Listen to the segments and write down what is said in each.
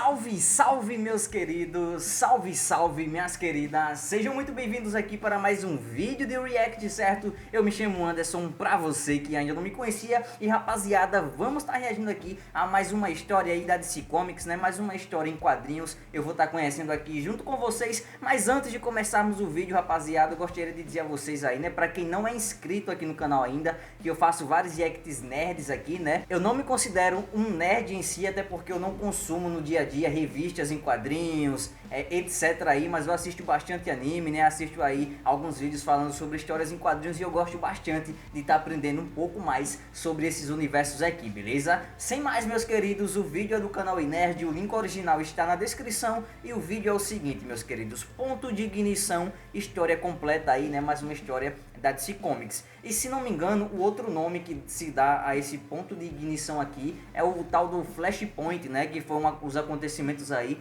Salve, salve meus queridos, salve, salve minhas queridas, sejam muito bem-vindos aqui para mais um vídeo de react, certo? Eu me chamo Anderson, pra você que ainda não me conhecia, e rapaziada, vamos estar reagindo aqui a mais uma história aí da DC Comics, né? Mais uma história em quadrinhos, eu vou estar conhecendo aqui junto com vocês, mas antes de começarmos o vídeo, rapaziada, eu gostaria de dizer a vocês aí, né? Pra quem não é inscrito aqui no canal ainda, que eu faço vários reacts nerds aqui, né? Eu não me considero um nerd em si, até porque eu não consumo no dia a dia revistas em quadrinhos, etc aí, mas eu assisto bastante anime, né? Assisto aí alguns vídeos falando sobre histórias em quadrinhos e eu gosto bastante de estar aprendendo um pouco mais sobre esses universos aqui, beleza? Sem mais, meus queridos, o vídeo é do canal Nerd, o link original está na descrição e o vídeo é o seguinte, meus queridos, ponto de ignição, história completa aí, né? Mais uma história da DC Comics. E se não me engano, o outro nome que se dá a esse ponto de ignição aqui é o tal do Flashpoint, né? Que foi os acontecimentos aí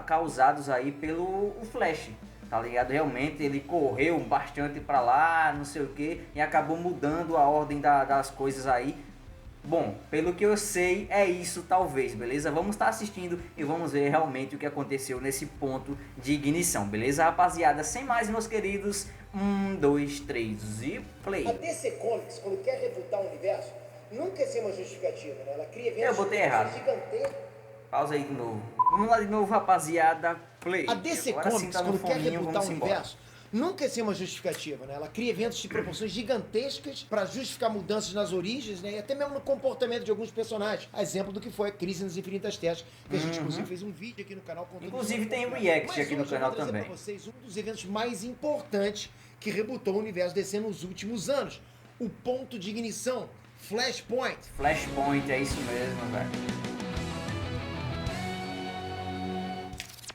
causados aí pelo Flash, tá ligado? Realmente ele correu bastante pra lá, não sei o que, e acabou mudando a ordem das coisas aí. Bom, pelo que eu sei, é isso talvez, beleza? Vamos estar assistindo e vamos ver realmente o que aconteceu nesse ponto de ignição, beleza, rapaziada? Sem mais, meus queridos, 1, 2, 3 e play. A DC Comics, quando quer rebutar o universo, nunca é sem uma justificativa, né? Ela cria eventos Eu botei errado. gigantescos. Pausa aí de novo. Vamos lá de novo, rapaziada, play. A DC Agora Comics, tá quando quer fominho, rebutar o vamos embora. universo, nunca é sem uma justificativa, né? Ela cria eventos de proporções gigantescas para justificar mudanças nas origens, né? E até mesmo no comportamento de alguns personagens. A exemplo do que foi a Crise nas Infinitas Terras, que a gente inclusive fez um vídeo aqui no canal. Inclusive tem react aqui no canal também. Para vocês um dos eventos mais importantes que rebutou o universo DC nos últimos anos. O ponto de ignição, Flashpoint. Flashpoint, é isso mesmo, velho.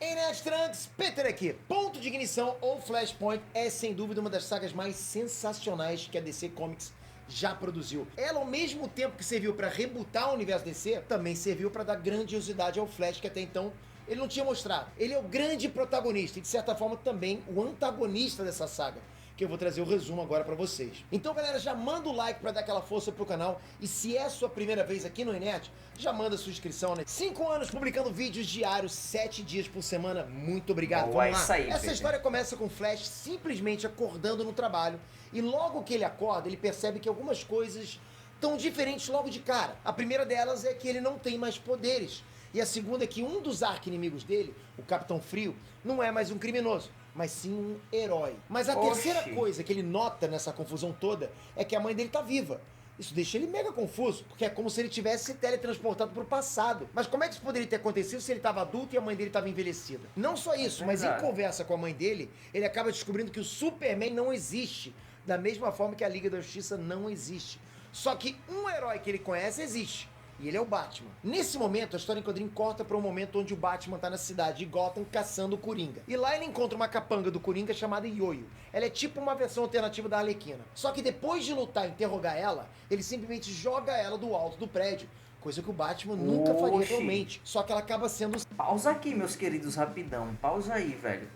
Ei, Nerd Trunks, Peter aqui. Ponto de ignição ou Flashpoint é sem dúvida uma das sagas mais sensacionais que a DC Comics já produziu. Ela, ao mesmo tempo que serviu para rebutar o universo DC, também serviu para dar grandiosidade ao Flash, que até então ele não tinha mostrado. Ele é o grande protagonista e, de certa forma, também o antagonista dessa saga, que eu vou trazer o resumo agora pra vocês. Então, galera, já manda o like pra dar aquela força pro canal. E se é a sua primeira vez aqui no Inet, já manda sua inscrição, né? 5 anos publicando vídeos diários, 7 dias por semana. Muito obrigado. Boa, vamos lá. Essa Pedro. história começa com o Flash simplesmente acordando no trabalho. E logo que ele acorda, ele percebe que algumas coisas estão diferentes logo de cara. A primeira delas é que ele não tem mais poderes. E a segunda é que um dos arqui-inimigos dele, o Capitão Frio, não é mais um criminoso, mas sim um herói. Mas a terceira coisa que ele nota nessa confusão toda é que a mãe dele tá viva. Isso deixa ele mega confuso, porque é como se ele tivesse se teletransportado pro passado. Mas como é que isso poderia ter acontecido se ele estava adulto e a mãe dele estava envelhecida? Não só isso, mas em conversa com a mãe dele, ele acaba descobrindo que o Superman não existe, da mesma forma que a Liga da Justiça não existe. Só que um herói que ele conhece existe. E ele é o Batman. Nesse momento, a história em quadrinho corta para um momento onde o Batman tá na cidade de Gotham caçando o Coringa. E lá ele encontra uma capanga do Coringa chamada Yoyo. Ela é tipo uma versão alternativa da Arlequina. Só que depois de lutar e interrogar ela, ele simplesmente joga ela do alto do prédio. Coisa que o Batman nunca faria realmente. Só que ela acaba sendo... Pausa aqui, meus queridos, rapidão. Pausa aí, velho.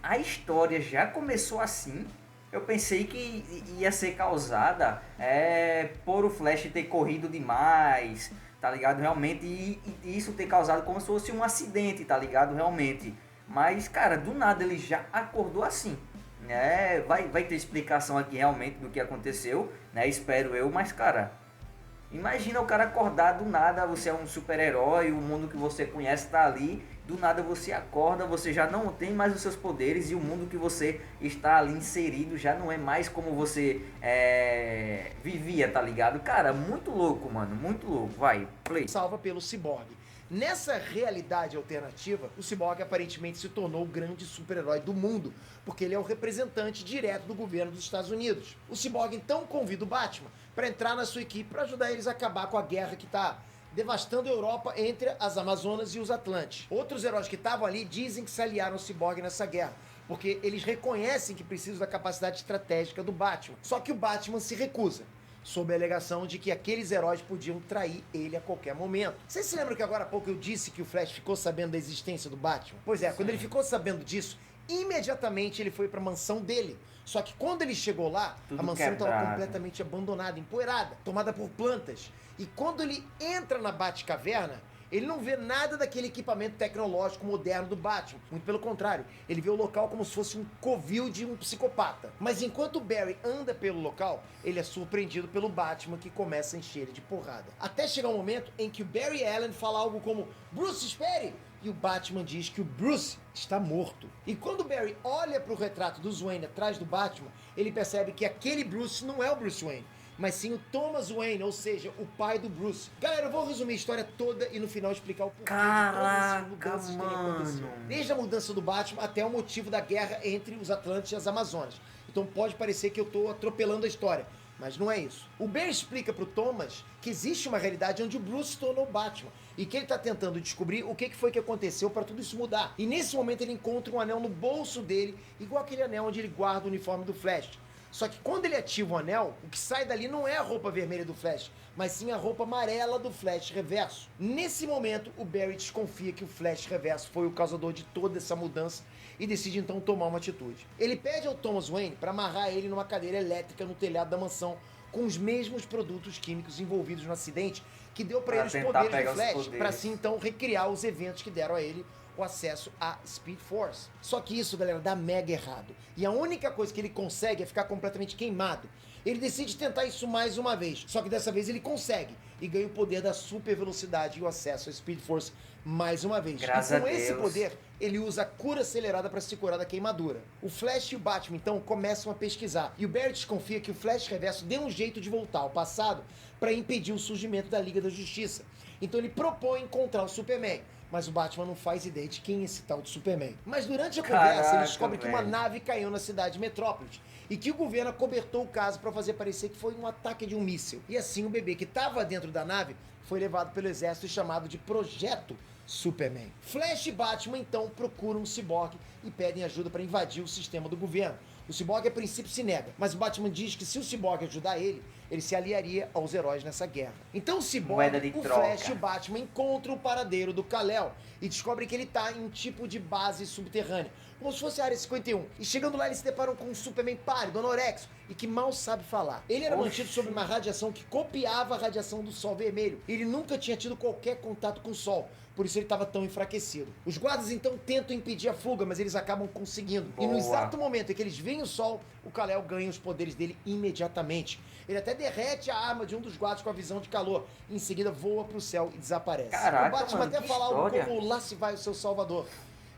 A história já começou assim. Eu pensei que ia ser causada por o Flash ter corrido demais, tá ligado? Realmente, e isso ter causado como se fosse um acidente, tá ligado? Realmente. Mas, cara, do nada ele já acordou assim. Vai ter explicação aqui realmente do que aconteceu, né? Espero eu, mas, cara, imagina o cara acordar do nada, você é um super-herói, o mundo que você conhece tá ali, do nada você acorda, você já não tem mais os seus poderes e o mundo que você está ali inserido já não é mais como você vivia, tá ligado? Cara, muito louco, mano, muito louco. Vai, play. Salva pelo Cyborg. Nessa realidade alternativa, o Cyborg aparentemente se tornou o grande super-herói do mundo, porque ele é o representante direto do governo dos Estados Unidos. O Cyborg então convida o Batman para entrar na sua equipe para ajudar eles a acabar com a guerra que está devastando a Europa entre as Amazonas e os Atlantes. Outros heróis que estavam ali dizem que se aliaram ao Cyborg nessa guerra, porque eles reconhecem que precisam da capacidade estratégica do Batman. Só que o Batman se recusa, sob a alegação de que aqueles heróis podiam trair ele a qualquer momento. Vocês se lembram que agora há pouco eu disse que o Flash ficou sabendo da existência do Batman? Pois é, quando ele ficou sabendo disso, imediatamente ele foi para a mansão dele. Só que quando ele chegou lá, a mansão estava completamente abandonada, empoeirada, tomada por plantas. E quando ele entra na Batcaverna, Ele não vê nada daquele equipamento tecnológico moderno do Batman. Muito pelo contrário, ele vê o local como se fosse um covil de um psicopata. Mas enquanto o Barry anda pelo local, ele é surpreendido pelo Batman, que começa a encher ele de porrada. Até chegar um momento em que o Barry Allen fala algo como: Bruce, espere! E o Batman diz que o Bruce está morto. E quando o Barry olha para o retrato do Wayne atrás do Batman, ele percebe que aquele Bruce não é o Bruce Wayne, mas sim o Thomas Wayne, ou seja, o pai do Bruce. Galera, eu vou resumir a história toda e no final explicar o porquê de todas essas mudanças terem acontecido. Desde a mudança do Batman até o motivo da guerra entre os Atlantes e as Amazonas. Então pode parecer que eu estou atropelando a história, mas não é isso. O Barry explica pro Thomas que existe uma realidade onde o Bruce se tornou Batman e que ele tá tentando descobrir o que foi que aconteceu para tudo isso mudar. E nesse momento ele encontra um anel no bolso dele, igual aquele anel onde ele guarda o uniforme do Flash. Só que quando ele ativa o anel, o que sai dali não é a roupa vermelha do Flash, mas sim a roupa amarela do Flash Reverso. Nesse momento, o Barry desconfia que o Flash Reverso foi o causador de toda essa mudança e decide então tomar uma atitude. Ele pede ao Thomas Wayne para amarrar ele numa cadeira elétrica no telhado da mansão com os mesmos produtos químicos envolvidos no acidente que deu para ele os poderes do Flash, para assim então recriar os eventos que deram a ele o acesso à Speed Force. Só que isso, galera, dá mega errado. E a única coisa que ele consegue é ficar completamente queimado. Ele decide tentar isso mais uma vez, só que dessa vez ele consegue e ganha o poder da super velocidade e o acesso à Speed Force mais uma vez. Graças e com a esse Deus. poder, ele usa a cura acelerada para se curar da queimadura. O Flash e o Batman então começam a pesquisar, e o Barry desconfia que o Flash Reverso deu um jeito de voltar ao passado para impedir o surgimento da Liga da Justiça. Então ele propõe encontrar o Superman, mas o Batman não faz ideia de quem é esse tal de Superman. Mas durante a conversa, ele descobre que uma nave caiu na cidade de Metrópolis e que o governo acobertou o caso para fazer parecer que foi um ataque de um míssil. E assim o bebê que estava dentro da nave foi levado pelo exército e chamado de Projeto Superman. Flash e Batman então procuram um ciborgue e pedem ajuda para invadir o sistema do governo. O ciborgue a princípio se nega, mas o Batman diz que se o ciborgue ajudar ele se aliaria aos heróis nessa guerra. Então o ciborgue, o Flash e o Batman encontram o paradeiro do Kal-El e descobrem que ele está em um tipo de base subterrânea, como se fosse a Área 51. E chegando lá, eles se deparam com um Superman pálido, anorexo e que mal sabe falar. Ele era mantido sob uma radiação que copiava a radiação do Sol vermelho. Ele nunca tinha tido qualquer contato com o Sol, por isso ele estava tão enfraquecido. Os guardas então tentam impedir a fuga, mas eles acabam conseguindo. E no exato momento em que eles veem o Sol, o Kal-El ganha os poderes dele imediatamente. Ele até derrete a arma de um dos guardas com a visão de calor. E em seguida voa pro céu e desaparece. Caraca, o Batman mano, até fala algo história. como: lá se vai o seu salvador.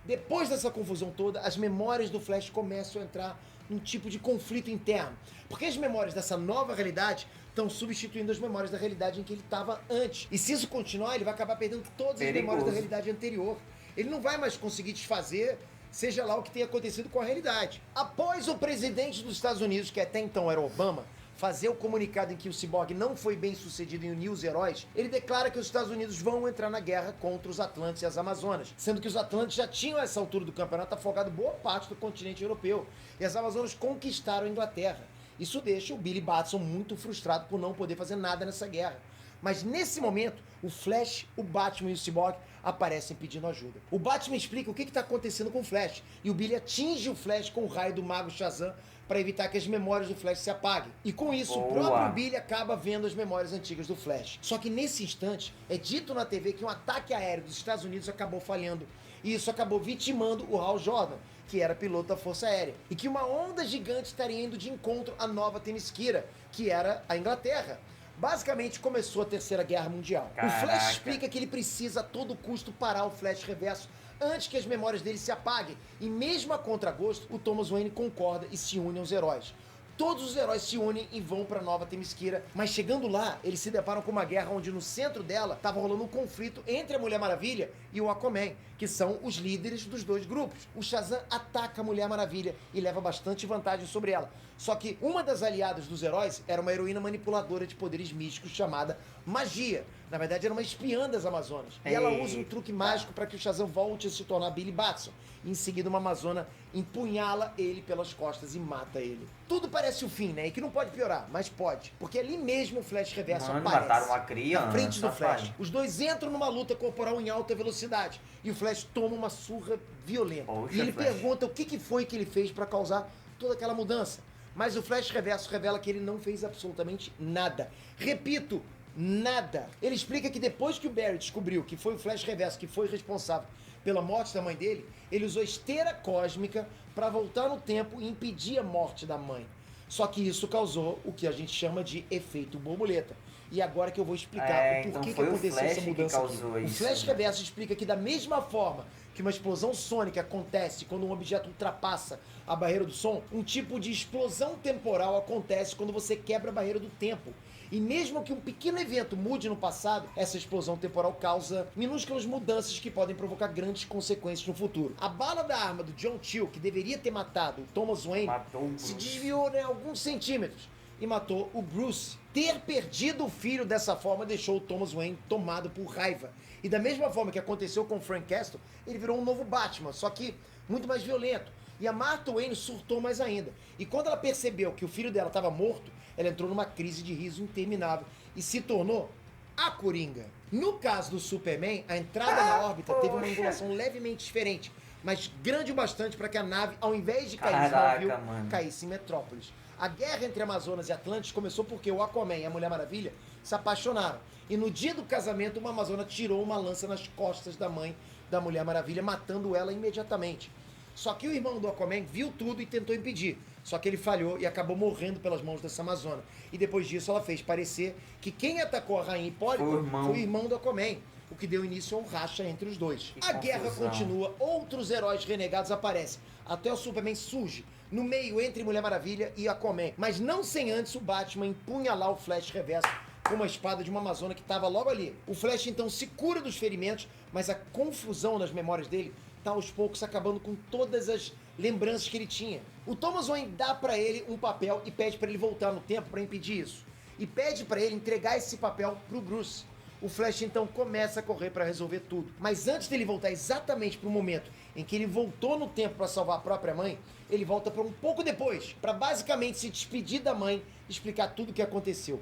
Depois dessa confusão toda, as memórias do Flash começam a entrar num tipo de conflito interno. Porque as memórias dessa nova realidade estão substituindo as memórias da realidade em que ele estava antes. E se isso continuar, ele vai acabar perdendo todas as memórias da realidade anterior. Ele não vai mais conseguir desfazer, seja lá o que tenha acontecido com a realidade. Após o presidente dos Estados Unidos, que até então era Obama, fazer o comunicado em que o Cyborg não foi bem sucedido em unir os heróis, ele declara que os Estados Unidos vão entrar na guerra contra os Atlantes e as Amazonas, sendo que os Atlantes já tinham a essa altura do campeonato afogado boa parte do continente europeu, e as Amazonas conquistaram a Inglaterra. Isso deixa o Billy Batson muito frustrado por não poder fazer nada nessa guerra. Mas nesse momento, o Flash, o Batman e o Cyborg aparecem pedindo ajuda. O Batman explica o que está acontecendo com o Flash, e o Billy atinge o Flash com o raio do Mago Shazam para evitar que as memórias do Flash se apaguem. E com isso, o próprio Billy acaba vendo as memórias antigas do Flash. Só que nesse instante, é dito na TV que um ataque aéreo dos Estados Unidos acabou falhando, e isso acabou vitimando o Hal Jordan, que era piloto da Força Aérea, e que uma onda gigante estaria indo de encontro à nova Themyscira, que era a Inglaterra. Basicamente começou a Terceira Guerra Mundial. Caraca. O Flash explica que ele precisa a todo custo parar o Flash Reverso antes que as memórias dele se apaguem. E mesmo a contragosto, o Thomas Wayne concorda e se une aos heróis. Todos os heróis se unem e vão para Nova Themyscira, mas chegando lá, eles se deparam com uma guerra onde no centro dela estava rolando um conflito entre a Mulher Maravilha e o Aquaman, que são os líderes dos dois grupos. O Shazam ataca a Mulher Maravilha e leva bastante vantagem sobre ela. Só que uma das aliadas dos heróis era uma heroína manipuladora de poderes místicos chamada Magia. Na verdade, era uma espiã das Amazonas. E ela usa um truque mágico para que o Shazam volte a se tornar Billy Batson. Em seguida, uma Amazona empunhala ele pelas costas e mata ele. Tudo parece o fim, né? E que não pode piorar, mas pode. Porque ali mesmo o Flash Reverso aparece. Mataram uma criança, na frente do Flash. pai. Os dois entram numa luta corporal em alta velocidade. E o Flash toma uma surra violenta. Poxa, e ele Flash. pergunta o que foi que ele fez para causar toda aquela mudança. Mas o Flash Reverso revela que ele não fez absolutamente nada. Repito, nada. Ele explica que depois que o Barry descobriu que foi o Flash Reverso que foi responsável pela morte da mãe dele, ele usou esteira cósmica para voltar no tempo e impedir a morte da mãe. Só que isso causou o que a gente chama de efeito borboleta. E agora que eu vou explicar o porquê que aconteceu essa mudança aqui. O Flash Reverso explica que da mesma forma que uma explosão sônica acontece quando um objeto ultrapassa a barreira do som, um tipo de explosão temporal acontece quando você quebra a barreira do tempo. E mesmo que um pequeno evento mude no passado, essa explosão temporal causa minúsculas mudanças que podem provocar grandes consequências no futuro. A bala da arma do John Chill, que deveria ter matado o Thomas Wayne, se desviou alguns centímetros e matou o Bruce. Ter perdido o filho dessa forma deixou o Thomas Wayne tomado por raiva. E da mesma forma que aconteceu com o Frank Castle, ele virou um novo Batman, só que muito mais violento. E a Martha Wayne surtou mais ainda. E quando ela percebeu que o filho dela estava morto, ela entrou numa crise de riso interminável e se tornou a Coringa. No caso do Superman, a entrada na órbita teve uma angulação levemente diferente, mas grande o bastante para que a nave, ao invés de cair em Smallville, caísse em Metrópolis. A guerra entre Amazonas e Atlantis começou porque o Aquaman e a Mulher Maravilha se apaixonaram. E no dia do casamento, uma Amazona tirou uma lança nas costas da mãe da Mulher Maravilha, matando ela imediatamente. Só que o irmão do Aquaman viu tudo e tentou impedir. Só que ele falhou e acabou morrendo pelas mãos dessa Amazona. E depois disso ela fez parecer que quem atacou a Rainha Hipólita foi o irmão do Aquaman, o que deu início a um racha entre os dois. A guerra continua, outros heróis renegados aparecem, até o Superman surge no meio entre Mulher Maravilha e Aquaman, mas não sem antes o Batman empunhalar o Flash Reverso com uma espada de uma Amazona que estava logo ali. O Flash então se cura dos ferimentos, mas a confusão nas memórias dele tá aos poucos acabando com todas as lembranças que ele tinha. O Thomas Wayne dá pra ele um papel e pede pra ele voltar no tempo pra impedir isso. E pede pra ele entregar esse papel pro Bruce. O Flash então começa a correr pra resolver tudo. Mas antes dele voltar exatamente pro momento em que ele voltou no tempo pra salvar a própria mãe, ele volta pra um pouco depois, pra basicamente se despedir da mãe e explicar tudo o que aconteceu.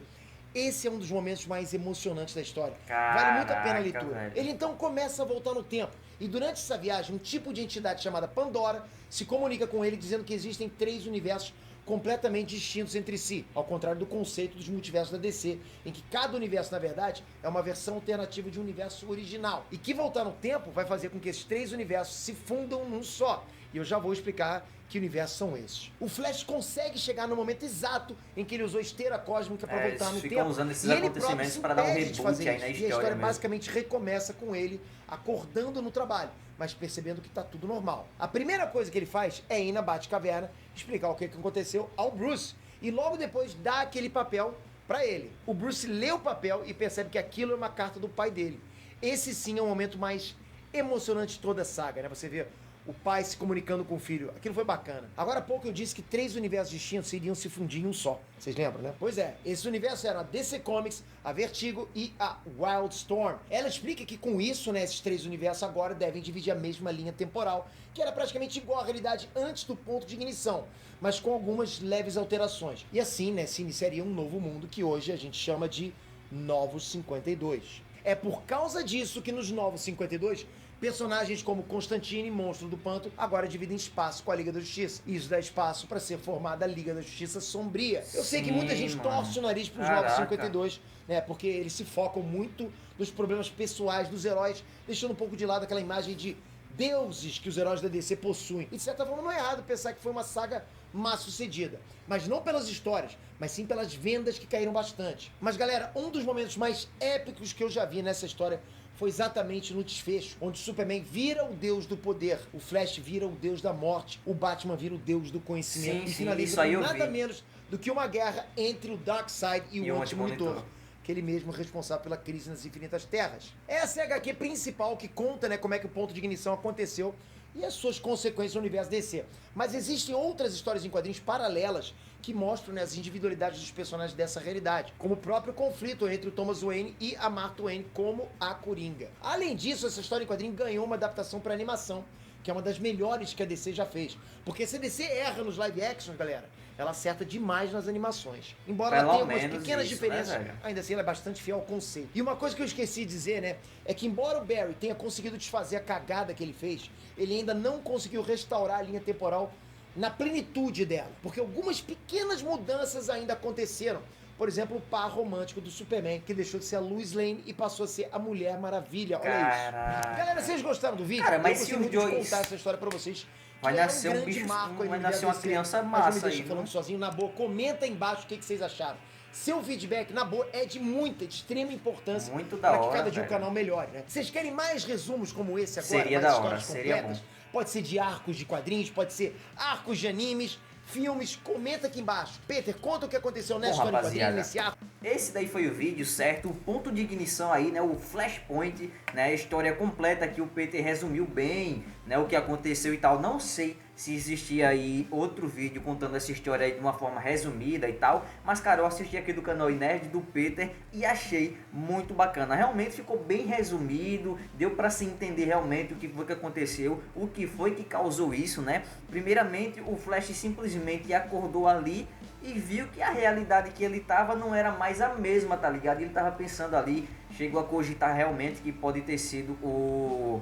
Esse é um dos momentos mais emocionantes da história. Vale muito a pena a leitura. Velho. Ele então começa a voltar no tempo. E durante essa viagem, um tipo de entidade chamada Pandora se comunica com ele dizendo que existem 3 universos completamente distintos entre si, ao contrário do conceito dos multiversos da DC, em que cada universo, na verdade, é uma versão alternativa de um universo original. E que voltar no tempo vai fazer com que esses 3 universos se fundam num só. E eu já vou explicar que universos são esses. O Flash consegue chegar no momento exato em que ele usou esteira cósmica para voltar no tempo. Usando esses acontecimentos para dar um reboot aí na história. E a história basicamente recomeça com ele acordando no trabalho, mas percebendo que tá tudo normal. A primeira coisa que ele faz é ir na Batcaverna, explicar o que aconteceu ao Bruce e logo depois dar aquele papel para ele. O Bruce lê o papel e percebe que aquilo é uma carta do pai dele. Esse sim é o momento mais emocionante de toda a saga, né? Você vê o pai se comunicando com o filho. Aquilo foi bacana. Agora há pouco eu disse que 3 universos distintos iriam se fundir em um só. Vocês lembram, né? Pois é. Esses universos eram a DC Comics, a Vertigo e a Wildstorm. Ela explica que com isso, né, esses 3 universos agora devem dividir a mesma linha temporal, que era praticamente igual à realidade antes do ponto de ignição, mas com algumas leves alterações. E assim, né, se iniciaria um novo mundo que hoje a gente chama de Novos 52. É por causa disso que nos Novos 52, personagens como Constantine e Monstro do Panto agora dividem espaço com a Liga da Justiça. Isso dá espaço para ser formada a Liga da Justiça Sombria. Eu sei que muita gente torce o nariz pros Novos 52, né? Porque eles se focam muito nos problemas pessoais dos heróis, deixando um pouco de lado aquela imagem de deuses que os heróis da DC possuem. E de certa forma não é errado pensar que foi uma saga má sucedida. Mas não pelas histórias, mas sim pelas vendas que caíram bastante. Mas galera, um dos momentos mais épicos que eu já vi nessa história foi exatamente no desfecho, onde o Superman vira o deus do poder, o Flash vira o deus da morte, o Batman vira o deus do conhecimento e finaliza com nada menos do que uma guerra entre o Darkseid e o Anti-Monitor, aquele mesmo responsável pela crise nas Infinitas Terras. Essa é a HQ principal que conta, né, como é que o ponto de ignição aconteceu e as suas consequências no universo DC. Mas existem outras histórias em quadrinhos paralelas que mostram, né, as individualidades dos personagens dessa realidade, como o próprio conflito entre o Thomas Wayne e a Martha Wayne como a Coringa. Além disso, essa história em quadrinho ganhou uma adaptação para animação, que é uma das melhores que a DC já fez. Porque se a DC erra nos live actions, galera, ela acerta demais nas animações. Embora ela tenha algumas pequenas diferenças, né, ainda assim ela é bastante fiel ao conceito. E uma coisa que eu esqueci de dizer, né, é que embora o Barry tenha conseguido desfazer a cagada que ele fez, ele ainda não conseguiu restaurar a linha temporal na plenitude dela. Porque algumas pequenas mudanças ainda aconteceram, Por exemplo, o par romântico do Superman, que deixou de ser a Lois Lane e passou a ser a Mulher Maravilha. Olha Caraca. isso. Galera, vocês gostaram do vídeo? Cara, mas eu se gostei os muito de dois- contar essa história pra vocês. Vai que é nascer um grande bicho, marco aí vai no nascer uma DC. criança Mas não massa me deixa aí, falando viu? sozinho, na boa. Comenta aí embaixo o que vocês acharam. Seu feedback, na boa, é de muita, de extrema importância Muito da para que hora, cada dia o velho. canal melhore, né? Vocês querem mais resumos como esse agora? Seria mais da hora, histórias seria completas? Pode ser de arcos de quadrinhos, pode ser arcos de animes, filmes. Comenta aqui embaixo. Peter, conta o que aconteceu nessa história de quadrinhos, rapaziada. nesse arco. Esse daí foi o vídeo, certo? O ponto de ignição aí, né? O flashpoint, né? A história completa que o Peter resumiu bem, né? O que aconteceu e tal. Não sei se existia aí outro vídeo contando essa história aí de uma forma resumida e tal. Mas, cara, eu assisti aqui do canal Nerd do Peter e achei muito bacana. Realmente ficou bem resumido, deu pra se entender realmente o que foi que aconteceu, o que foi que causou isso, né? Primeiramente, o Flash simplesmente acordou ali e viu que a realidade que ele tava não era mais a mesma, tá ligado? Ele tava pensando ali, chegou a cogitar realmente que pode ter sido o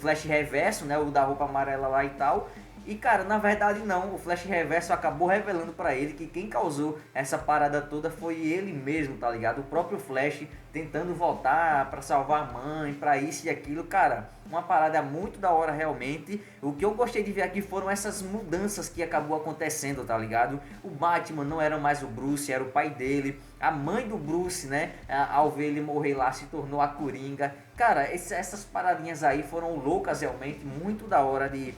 Flash Reverso, né? O da roupa amarela lá e tal. E, cara, na verdade não, o Flash Reverso acabou revelando pra ele que quem causou essa parada toda foi ele mesmo, tá ligado? O próprio Flash tentando voltar pra salvar a mãe, pra isso e aquilo, cara, uma parada muito da hora realmente. O que eu gostei de ver aqui foram essas mudanças que acabou acontecendo, tá ligado? O Batman não era mais o Bruce, era o pai dele. A mãe do Bruce, né, ao ver ele morrer lá, se tornou a Coringa. Cara, essas paradinhas aí foram loucas realmente, muito da hora de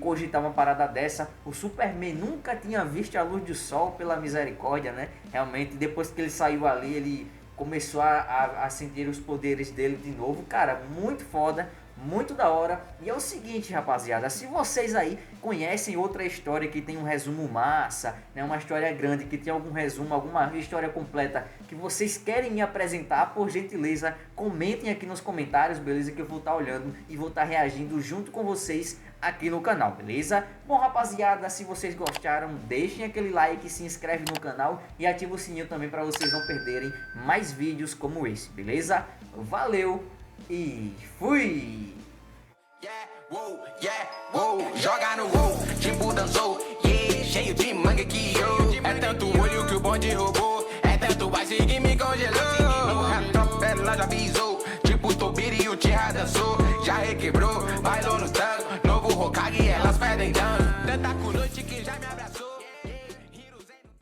cogitar uma parada dessa. O Superman nunca tinha visto a luz do sol, pela misericórdia, né? Realmente, depois que ele saiu ali, ele começou a sentir os poderes dele de novo. Cara, muito foda, muito da hora. E é o seguinte, rapaziada, se vocês aí conhecem outra história que tem um resumo massa, né, uma história grande que tem algum resumo, alguma história completa que vocês querem me apresentar, por gentileza, comentem aqui nos comentários, beleza? Que eu vou estar olhando e vou estar reagindo junto com vocês aqui no canal, beleza? Bom, rapaziada, se vocês gostaram, deixem aquele like, se inscreve no canal e ativa o sininho também para vocês não perderem mais vídeos como esse, beleza? Valeu e fui! Joga no gol, tipo dançou, yeah, cheio de manga que eu. É tanto olho que o bonde roubou, é tanto ice que me congelou. O atropela já pisou, tipo Tobiri e o Tierra dançou, já requebrou.